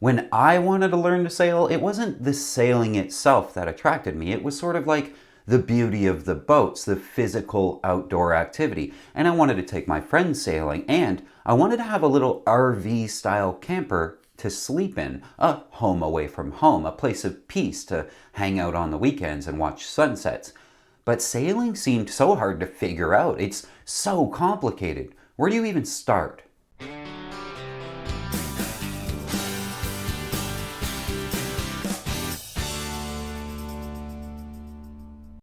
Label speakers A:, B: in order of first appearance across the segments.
A: When I wanted to learn to sail, it wasn't the sailing itself that attracted me. It was sort of like the beauty of the boats, the physical outdoor activity. And I wanted to take my friends sailing, and I wanted to have a little RV style camper to sleep in, a home away from home, a place of peace to hang out on the weekends and watch sunsets. But sailing seemed so hard to figure out. It's so complicated. Where do you even start?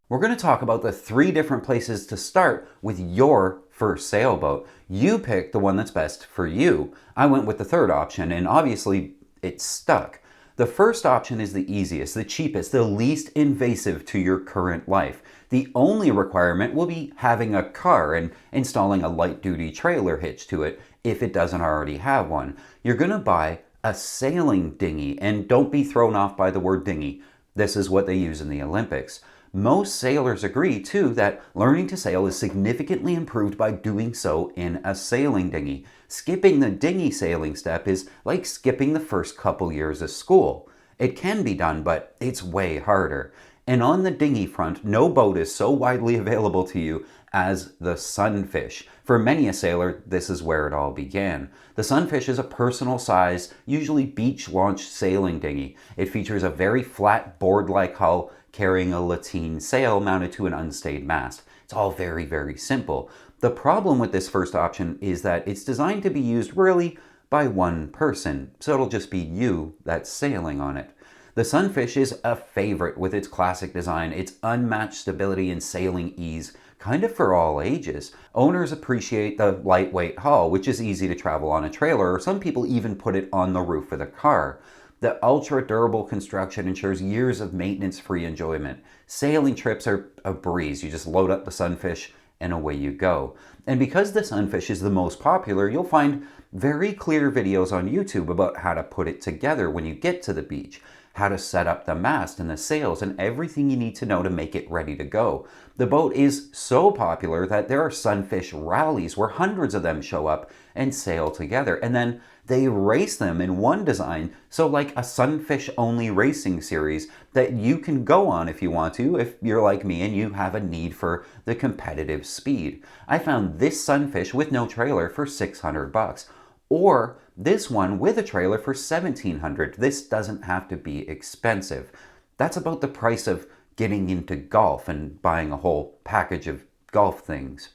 A: We're going to talk about the 3 different places to start with your first sailboat. You pick the one that's best for you. I went with the third option, and obviously it stuck. The first option is the easiest, the cheapest, the least invasive to your current life. The only requirement will be having a car and installing a light-duty trailer hitch to it if it doesn't already have one. You're going to buy a sailing dinghy, and don't be thrown off by the word dinghy. This is what they use in the Olympics. Most sailors agree, too, that learning to sail is significantly improved by doing so in a sailing dinghy. Skipping the dinghy sailing step is like skipping the first couple years of school. It can be done, but it's way harder. And on the dinghy front, no boat is so widely available to you as the Sunfish. For many a sailor, this is where it all began. The Sunfish is a personal size, usually beach-launched sailing dinghy. It features a very flat board-like hull carrying a lateen sail mounted to an unstayed mast. It's all very, very simple. The problem with this first option is that it's designed to be used really by one person, so it'll just be you that's sailing on it. The Sunfish is a favorite with its classic design, its unmatched stability and sailing ease, kind of for all ages. Owners appreciate the lightweight hull, which is easy to travel on a trailer, or some people even put it on the roof of the car. The ultra-durable construction ensures years of maintenance-free enjoyment. Sailing trips are a breeze. You just load up the Sunfish and away you go. And because the Sunfish is the most popular, you'll find very clear videos on YouTube about how to put it together when you get to the beach, how to set up the mast and the sails, and everything you need to know to make it ready to go. The boat is so popular that there are Sunfish rallies where hundreds of them show up and sail together, and then they race them in one design, so like a Sunfish-only racing series that you can go on if you want to, if you're like me and you have a need for the competitive speed. I found this Sunfish with no trailer for $600, or this one with a trailer for $1,700. This doesn't have to be expensive. That's about the price of getting into golf and buying a whole package of golf things.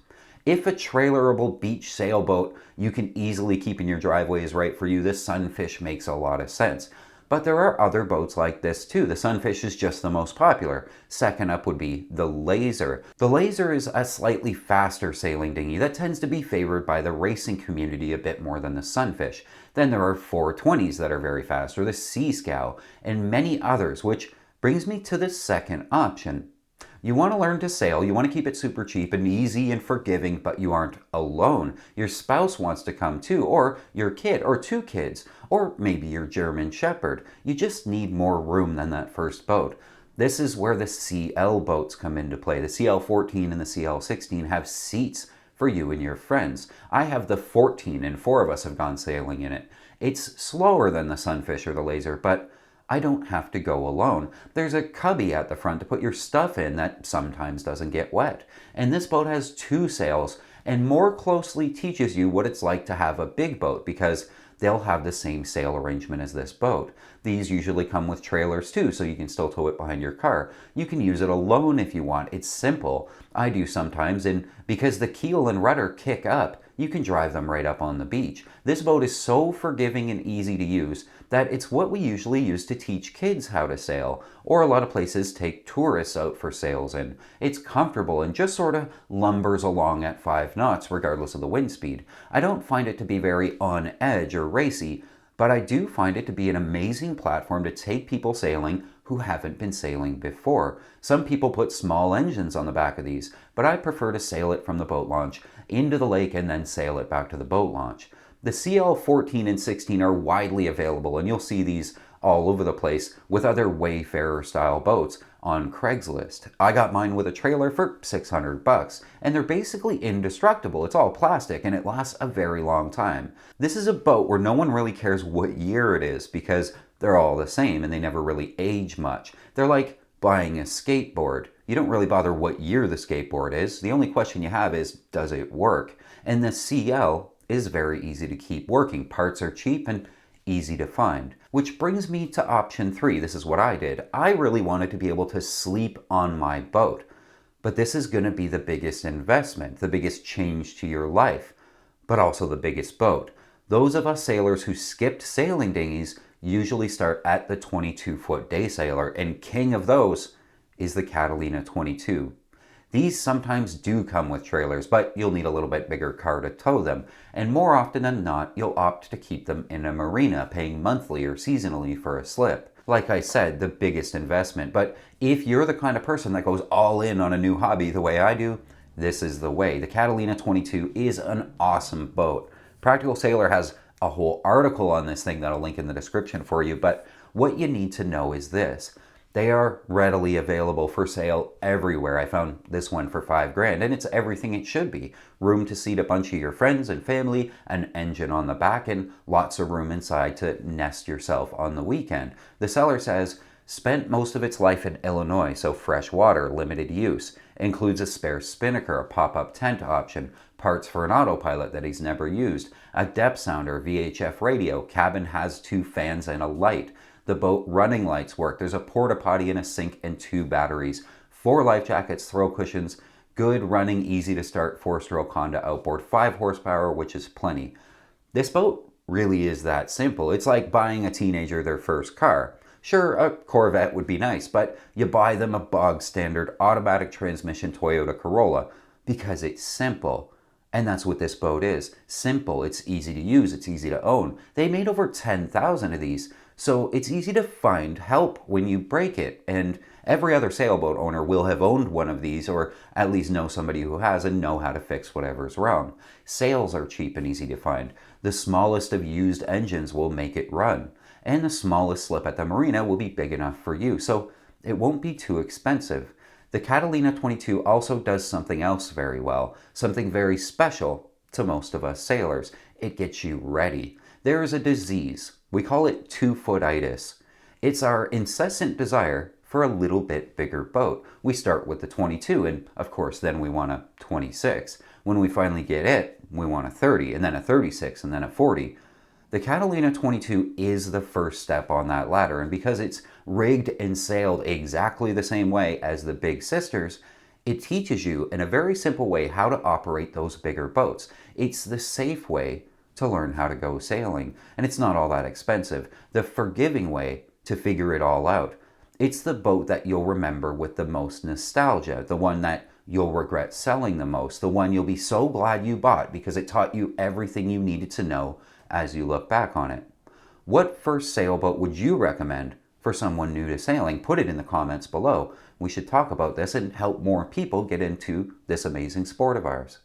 A: If a trailerable beach sailboat you can easily keep in your driveway is right for you, this Sunfish makes a lot of sense. But there are other boats like this too. The Sunfish is just the most popular. Second up would be the Laser. The Laser is a slightly faster sailing dinghy that tends to be favored by the racing community a bit more than the Sunfish. Then there are 420s that are very fast, or the Sea Scow, and many others, which brings me to the second option. You want to learn to sail, you want to keep it super cheap and easy and forgiving, but you aren't alone. Your spouse wants to come too, or your kid, or 2 kids, or maybe your German Shepherd. You just need more room than that first boat. This is where the CL boats come into play. The CL14 and the CL16 have seats for you and your friends. I have the 14 and 4 of us have gone sailing in it. It's slower than the Sunfish or the Laser, but I don't have to go alone. There's a cubby at the front to put your stuff in that sometimes doesn't get wet. And this boat has 2 sails and more closely teaches you what it's like to have a big boat because they'll have the same sail arrangement as this boat. These usually come with trailers too, so you can still tow it behind your car. You can use it alone if you want. It's simple. I do sometimes, and because the keel and rudder kick up, you can drive them right up on the beach. This boat is so forgiving and easy to use that it's what we usually use to teach kids how to sail, or a lot of places take tourists out for sails in. It's comfortable and just sort of lumbers along at 5 knots regardless of the wind speed. I don't find it to be very on edge or racy, but I do find it to be an amazing platform to take people sailing who haven't been sailing before. Some people put small engines on the back of these, but I prefer to sail it from the boat launch into the lake and then sail it back to the boat launch. The CL14 and 16 are widely available, and you'll see these all over the place with other Wayfarer style boats on Craigslist. I got mine with a trailer for $600, and they're basically indestructible. It's all plastic and it lasts a very long time. This is a boat where no one really cares what year it is because they're all the same and they never really age much. They're like buying a skateboard. You don't really bother what year the skateboard is. The only question you have is, does it work? And the CL is very easy to keep working. Parts are cheap and easy to find. Which brings me to option 3. This is what I did. I really wanted to be able to sleep on my boat. But this is going to be the biggest investment, the biggest change to your life, but also the biggest boat. Those of us sailors who skipped sailing dinghies usually start at the 22-foot day sailor, and king of those is the Catalina 22. These sometimes do come with trailers, but you'll need a little bit bigger car to tow them, and more often than not, you'll opt to keep them in a marina, paying monthly or seasonally for a slip. Like I said, the biggest investment, but if you're the kind of person that goes all in on a new hobby the way I do, this is the way. The Catalina 22 is an awesome boat. Practical Sailor has a whole article on this thing that I'll link in the description for you, but what you need to know is this. They are readily available for sale everywhere. I found this one for $5,000 and it's everything it should be. Room to seat a bunch of your friends and family, an engine on the back, and lots of room inside to nest yourself on the weekend. The seller says, spent most of its life in Illinois, so fresh water, limited use. Includes a spare spinnaker, a pop-up tent option, parts for an autopilot that he's never used, a depth sounder, VHF radio, cabin has 2 fans and a light. The boat running lights work. There's a porta potty and a sink and 2 batteries. 4 life jackets, throw cushions, good running, easy to start 4-stroke Honda outboard, 5 horsepower, which is plenty. This boat really is that simple. It's like buying a teenager their first car. Sure, a Corvette would be nice, but you buy them a bog standard automatic transmission Toyota Corolla because it's simple. And that's what this boat is. Simple, it's easy to use, it's easy to own. They made over 10,000 of these. So it's easy to find help when you break it, and every other sailboat owner will have owned one of these or at least know somebody who has and know how to fix whatever's wrong. Sails are cheap and easy to find. The smallest of used engines will make it run, and the smallest slip at the marina will be big enough for you, so it won't be too expensive. The Catalina 22 also does something else very well, something very special to most of us sailors. It gets you ready. There is a disease. We call it 2-footitis. It's our incessant desire for a little bit bigger boat. We start with the 22 and of course then we want a 26. When we finally get it, we want a 30 and then a 36 and then a 40. The Catalina 22 is the first step on that ladder, and because it's rigged and sailed exactly the same way as the big sisters, it teaches you in a very simple way how to operate those bigger boats. It's the safe way to learn how to go sailing, and it's not all that expensive. The forgiving way to figure it all out. It's the boat that you'll remember with the most nostalgia, the one that you'll regret selling the most, the one you'll be so glad you bought because it taught you everything you needed to know as you look back on it. What first sailboat would you recommend for someone new to sailing? Put it in the comments below. We should talk about this and help more people get into this amazing sport of ours.